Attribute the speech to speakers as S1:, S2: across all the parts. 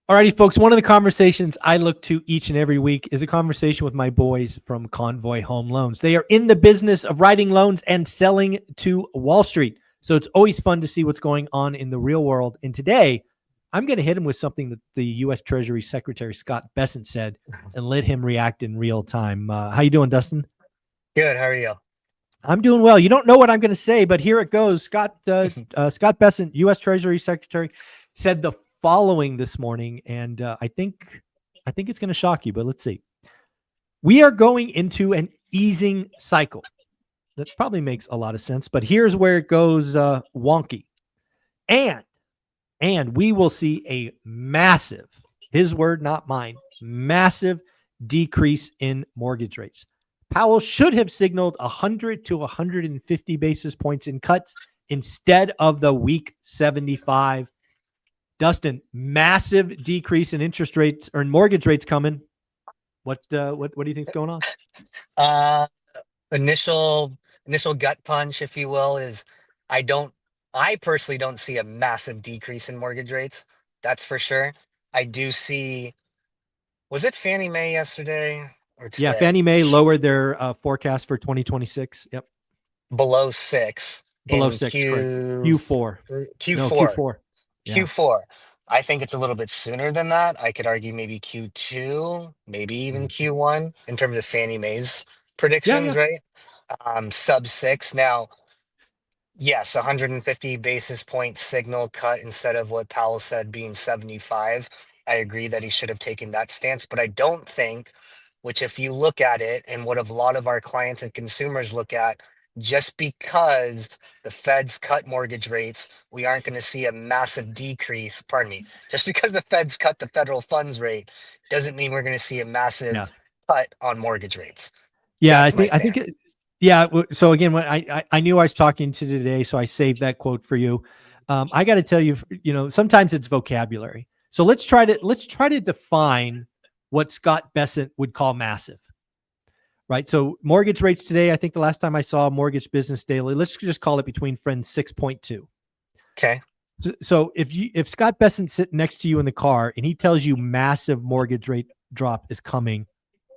S1: Alrighty, folks. One of the conversations I look to each and every week is a conversation with my boys from Convoy Home Loans. They are in the business of writing loans and selling to Wall Street. So it's always fun to see what's going on in the real world. And today, I'm going to hit him with something that the U.S. Treasury Secretary Scott Bessent said and let him react in real time. How you doing, Dustin?
S2: Good. How are you?
S1: I'm doing well. You don't know what I'm going to say, but here it goes. Scott Bessent, U.S. Treasury Secretary, said the following this morning, and I think it's going to shock you. But let's see. We are going into an easing cycle. That probably makes a lot of sense. But here's where it goes wonky, and we will see a massive, his word, not mine, massive decrease in mortgage rates. Powell should have signaled 100 to 150 basis points in cuts instead of the weak 75. Dustin, massive decrease in interest rates or in mortgage rates coming. What do you think's going on?
S2: Uh, initial gut punch, if you will, is I personally don't see a massive decrease in mortgage rates. That's for sure. I do see, was it Fannie Mae yesterday or
S1: Yeah,
S2: today?
S1: Fannie Mae lowered their forecast for 2026. Yep,
S2: Below 6
S1: below
S2: in
S1: 6, correct. Q4. No,
S2: Q4.
S1: Q4. Yeah.
S2: Q4. I think it's a little bit sooner than that. I could argue maybe Q2, maybe even
S1: Mm.
S2: Q1 in terms of Fannie Mae's
S1: Yeah,
S2: predictions,
S1: yeah.
S2: right? Sub 6. Now, yes, 150 basis point signal cut instead of what Powell said being 75. I agree that he should have taken that stance, but I don't think, which if you look at it and what a lot of our clients and consumers look at, just because the Feds cut mortgage rates, we aren't going to see a massive decrease. Pardon me. Just because the Feds cut the federal funds rate doesn't mean we're going to see a
S1: Yeah.
S2: massive cut on mortgage rates.
S1: Yeah,
S2: That's my
S1: I think
S2: stance.
S1: yeah. So again, when I knew I was talking to today, so I saved that quote for you. I got to tell you, sometimes it's vocabulary. So let's try to define what Scott Bessent would call massive, right? So mortgage rates today, I think the last time I saw Mortgage Business Daily, let's just call it between friends 6.2.
S2: Okay.
S1: So if Scott Bessent's sitting next to you in the car and he tells you massive mortgage rate drop is coming,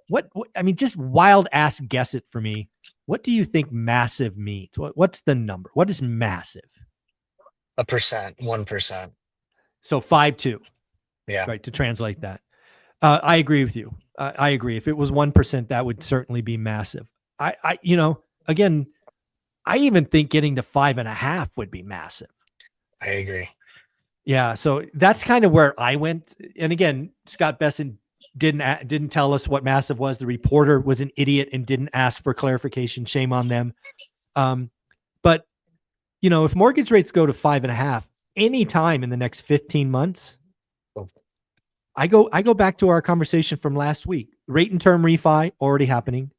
S1: what I mean, just wild ass guess it for me. What do you think massive means? What's the number? What is massive?
S2: 1%.
S1: So 5.2,
S2: Yeah,
S1: right? To translate that, I agree with you. I agree. If it was 1%, that would certainly be massive. Again, I even think getting to 5.5 would be massive.
S2: I agree.
S1: Yeah, so that's kind of where I went. And again, Scott Bessent didn't tell us what massive was. The reporter was an idiot and didn't ask for clarification. Shame on them. But if mortgage rates go to 5.5 anytime in the next 15 months, I go back to our conversation from last week. Rate and term refi already happening.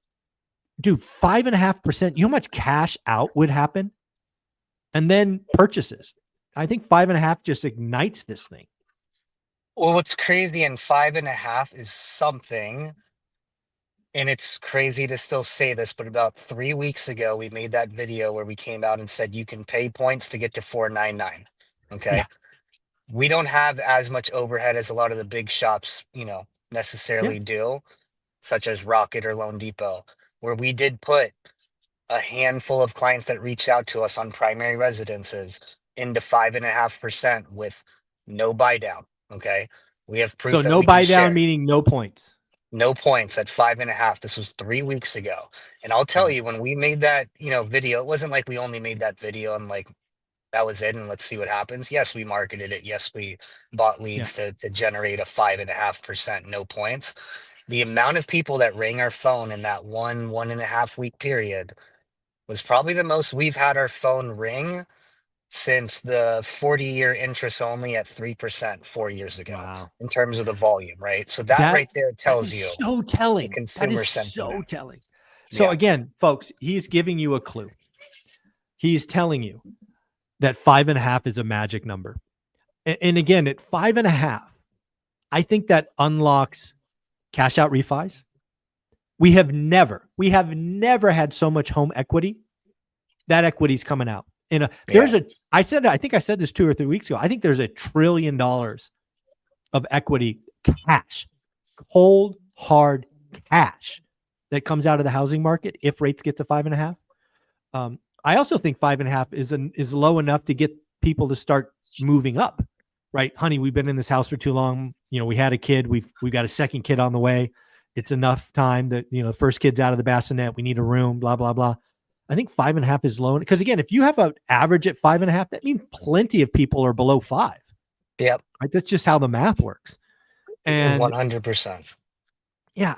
S1: Dude, 5.5%. You know how much cash out would happen? And then purchases. I think 5.5 just ignites this thing.
S2: Well, what's crazy in 5.5 is something, and it's crazy to still say this, but about 3 weeks ago, we made that video where we came out and said you can pay points to get to 499. Okay.
S1: Yeah.
S2: We don't have as much overhead as a lot of the big shops,
S1: Yeah.
S2: necessarily do, such as Rocket or Loan Depot, where we did put a handful of clients that reached out to us on primary residences into 5.5% with no buy down. Okay. We have
S1: So
S2: proof that
S1: no
S2: we can
S1: buy down
S2: share.
S1: meaning no points.
S2: No points at 5.5. This was 3 weeks ago. And I'll tell
S1: Wow.
S2: you, when we made that, video, it wasn't like we only made that video and like that was it and let's see what happens. Yes, we marketed it. Yes, we bought
S1: Yeah.
S2: leads to generate a 5.5% no points. The amount of people that rang our phone in that 1.5 week period was probably the most we've had our phone ring since the 40-year interest only at 3% 4 years ago
S1: Wow.
S2: in terms of the volume, right? So that
S1: That
S2: right there
S1: that
S2: tells
S1: is
S2: you
S1: so
S2: the
S1: telling. That is
S2: consumer
S1: so
S2: sentiment.
S1: telling. So
S2: Yeah.
S1: again, folks, he's giving you a clue. He's telling you that 5.5 is a magic number. And again, at 5.5, I think that unlocks cash out refis. We have never had so much home equity. That equity's coming out.
S2: Yeah.
S1: I think I said this 2 or 3 weeks ago. I think there's $1 trillion of equity, cash, cold, hard cash that comes out of the housing market if rates get to 5.5. I also think 5.5 is low enough to get people to start moving up, right? Honey, we've been in this house for too long. We had a kid. We've got a second kid on the way. It's enough time that the first kid's out of the bassinet. We need a room. Blah blah blah. I think 5.5 is low because again, if you have an average at 5.5, that means plenty of people are below 5.
S2: Yep.
S1: Right? That's just how the math works. And
S2: 100%.
S1: yeah,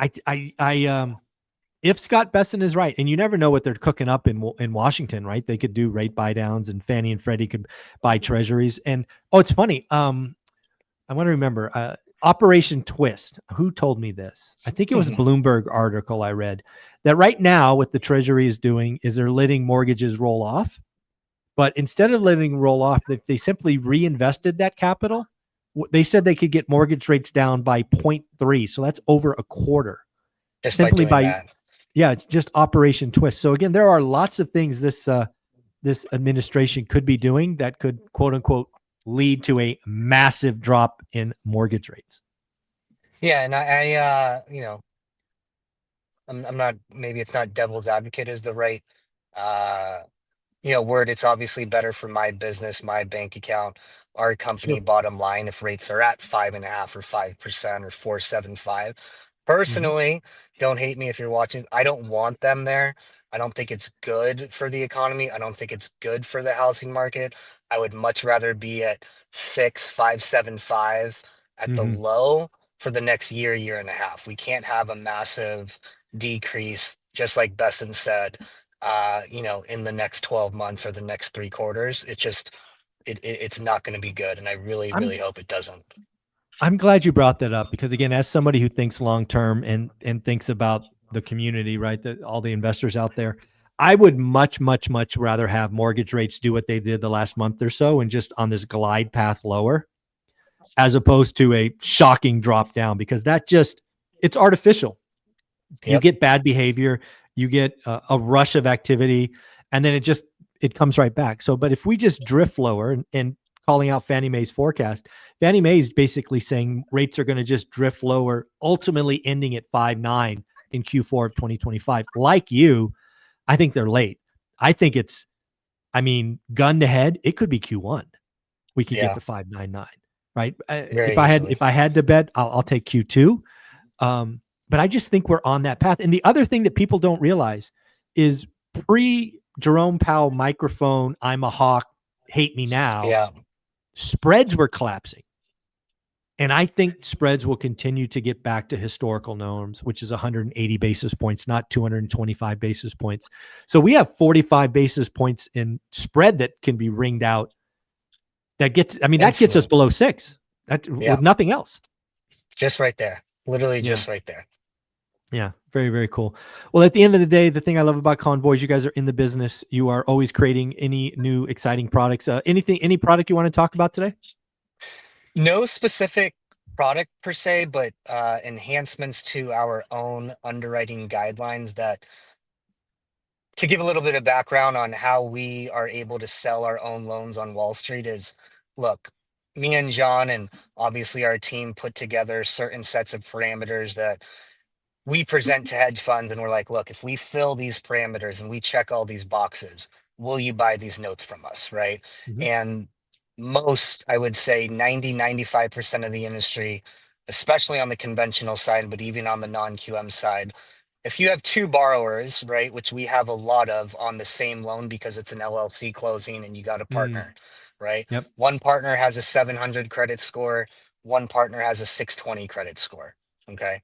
S1: if Scott Besson is right, and you never know what they're cooking up in Washington, right? They could do rate buy downs, and Fannie and Freddie could buy treasuries. And it's funny. I want to remember Operation Twist. Who told me this? I think it was a Bloomberg article I read that right now what the Treasury is doing is they're letting mortgages roll off. But instead of letting roll off, they simply reinvested that capital. They said they could get mortgage rates down by 0.3. So that's over a quarter.
S2: Just
S1: Simply
S2: by doing that.
S1: Yeah, it's just Operation Twist. So again, there are lots of things this administration could be doing that could, quote unquote, lead to a massive drop in mortgage rates.
S2: Yeah, and I'm not, maybe it's not devil's advocate is the right word. It's obviously better for my business, my bank account, our company
S1: Sure.
S2: bottom line if rates are at 5.5 or 5% or 4.75.
S1: Mm-hmm.
S2: Personally, don't hate me if you're watching. I don't want them there. I don't think it's good for the economy. I don't think it's good for the housing market. I would much rather be at 5.75 at the
S1: Mm-hmm.
S2: low for the next year and a half. We can't have a massive decrease, just like Besson said, in the next 12 months or the next 3 quarters. It's not going to be good. And I really, really hope it doesn't.
S1: I'm glad you brought that up because again, as somebody who thinks long term and thinks about the community, right, all the investors out there, I would much rather have mortgage rates do what they did the last month or so and just on this glide path lower, as opposed to a shocking drop down, because it's artificial. You
S2: Yep.
S1: get bad behavior, you get a rush of activity, and then it comes right back. So, but if we just drift lower and calling out Fannie Mae's forecast, Fannie Mae is basically saying rates are going to just drift lower, ultimately ending at 5.9 in Q4 of 2025. Like you, I think they're late. I think gun to head, it could be Q1. We could get to 5.99, right?
S2: Very
S1: If I had to bet, I'll take Q2. But I just think we're on that path. And the other thing that people don't realize is pre Jerome Powell microphone, I'm a hawk, hate me now.
S2: Yeah.
S1: Spreads were collapsing. And I think spreads will continue to get back to historical norms, which is 180 basis points, not 225 basis points. So we have 45 basis points in spread that can be ringed out. That gets us below 6 with nothing else.
S2: Just right there. Literally just right there.
S1: Yeah, very, very cool. Well, at the end of the day, the thing I love about Convoy is you guys are in the business. You are always creating any new exciting products. Any product you want to talk about today?
S2: No specific product per se, but enhancements to our own underwriting guidelines to give a little bit of background on how we are able to sell our own loans on Wall Street is, look, me and John and obviously our team put together certain sets of parameters that we present to hedge funds, and we're like, look, if we fill these parameters and we check all these boxes, will you buy these notes from us, right?
S1: Mm-hmm.
S2: And most, I would say 95% of the industry, especially on the conventional side, but even on the non-QM side, if you have two borrowers, right, which we have a lot of on the same loan because it's an LLC closing and you got a partner, right?
S1: Yep.
S2: One partner has a 700 credit score, one partner has a 620 credit score, okay?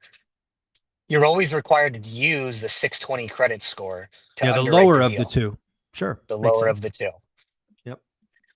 S2: You're always required to use the 620 credit score to
S1: the
S2: underwrite
S1: lower
S2: the
S1: of
S2: deal.
S1: the two. Sure.
S2: The lower of the two.
S1: Yep.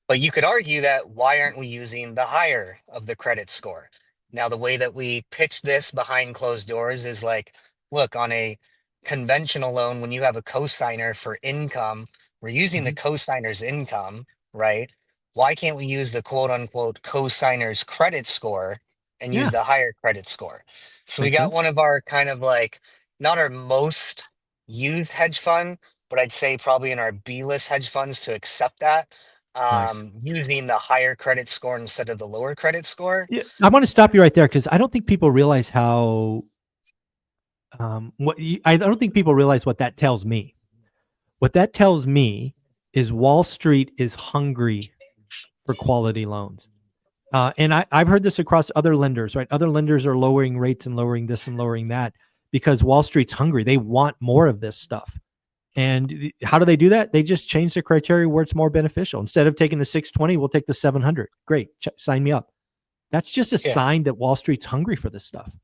S2: But you could argue that why aren't we using the higher of the credit score? Now, the way that we pitch this behind closed doors is like, look, on a conventional loan, when you have a cosigner for income, we're using the cosigner's income, right? Why can't we use the quote unquote cosigner's credit score and use the higher credit score? So we got one of our kind of like, not our most used hedge fund, but I'd say probably in our B list hedge funds to accept that.
S1: Nice.
S2: using the higher credit score instead of the lower credit score.
S1: Yeah, I want to stop you right there because I don't think people realize how I don't think people realize what that tells me. What that tells me is Wall Street is hungry for quality loans. And I've heard this across other lenders, right? Other lenders are lowering rates and lowering this and lowering that because Wall Street's hungry. They want more of this stuff. And how do they do that? They just change the criteria where it's more beneficial. Instead of taking the 620, we'll take the 700. Great. Sign me up. That's just a sign that Wall Street's hungry for this stuff.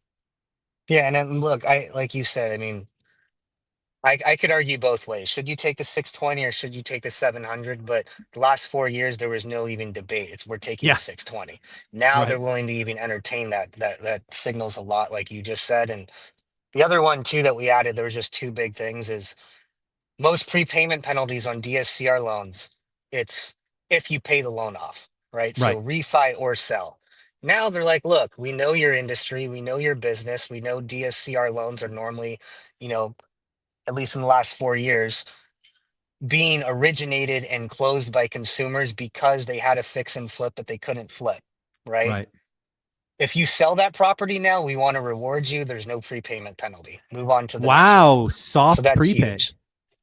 S2: Yeah. And then look, like you said, I mean, I could argue both ways. Should you take the 620 or should you take the 700? But the last 4 years, there was no even debate. We're taking the 620. Now
S1: Right.
S2: they're willing to even entertain that. That signals a lot, like you just said. And the other one too that we added, there was just two big things: is most prepayment penalties on DSCR loans. It's if you pay the loan off, right? So refi or sell. Now they're like, look, we know your industry, we know your business, we know DSCR loans are normally, you know, at least in the last 4 years, being originated and closed by consumers because they had a fix and flip that they couldn't flip, right?
S1: Right.
S2: If you sell that property now, we want to reward you. There's no prepayment penalty. Move on to the next one.
S1: Wow.
S2: So
S1: Soft
S2: that's
S1: prepay.
S2: huge.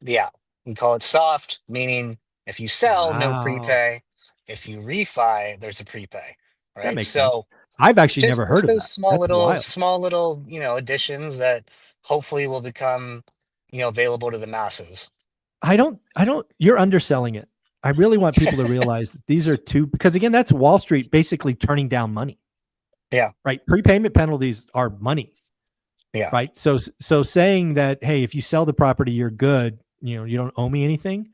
S2: Yeah. We call it soft, meaning if you sell, no prepay. If you refi, there's a prepay, right?
S1: That makes sense. I've actually never heard of
S2: those
S1: that.
S2: small
S1: That's
S2: little,
S1: wild.
S2: small little, additions that hopefully will become, available to the masses.
S1: You're underselling it. I really want people to realize that these are two, because again, that's Wall Street basically turning down money.
S2: Yeah.
S1: Right. Prepayment penalties are money.
S2: Yeah.
S1: Right. So saying that, hey, if you sell the property, you're good. You don't owe me anything.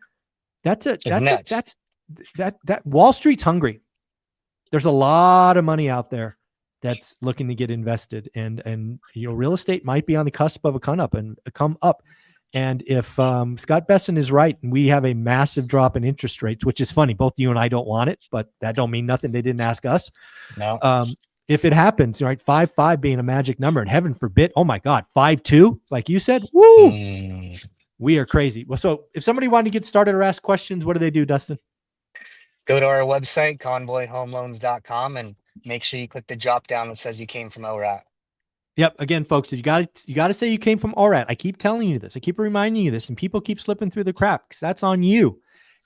S1: That Wall Street's hungry. There's a lot of money out there that's looking to get invested, and real estate might be on the cusp of a come up. And if Scott Besson is right, and we have a massive drop in interest rates, which is funny, both you and I don't want it, but that don't mean nothing. They didn't ask us.
S2: No.
S1: If it happens, right, 5.5 being a magic number, and heaven forbid, oh my God, 5.2, like you said, woo, we are crazy. Well, so if somebody wanted to get started or ask questions, what do they do, Dustin?
S2: Go to our website, convoyhomeloans.com, and make sure you click the drop down that says you came from ORAT.
S1: Yep. Again, folks, you got to say you came from ORAT. I keep telling you this. I keep reminding you this, and people keep slipping through the crap because that's on you.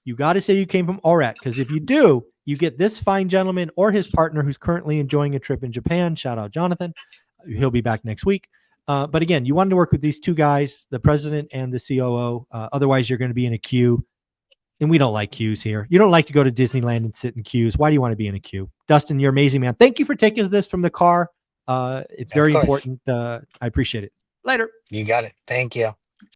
S1: You got to say you came from ORAT, because if you do, you get this fine gentleman or his partner who's currently enjoying a trip in Japan. Shout out Jonathan. He'll be back next week. But again, you wanted to work with these two guys, the president and the COO. Otherwise, you're going to be in a queue. And we don't like queues here. You don't like to go to Disneyland and sit in queues. Why do you want to be in a queue? Dustin, you're amazing, man. Thank you for taking this from the car. It's very important. I appreciate it. Later.
S2: You got it. Thank you.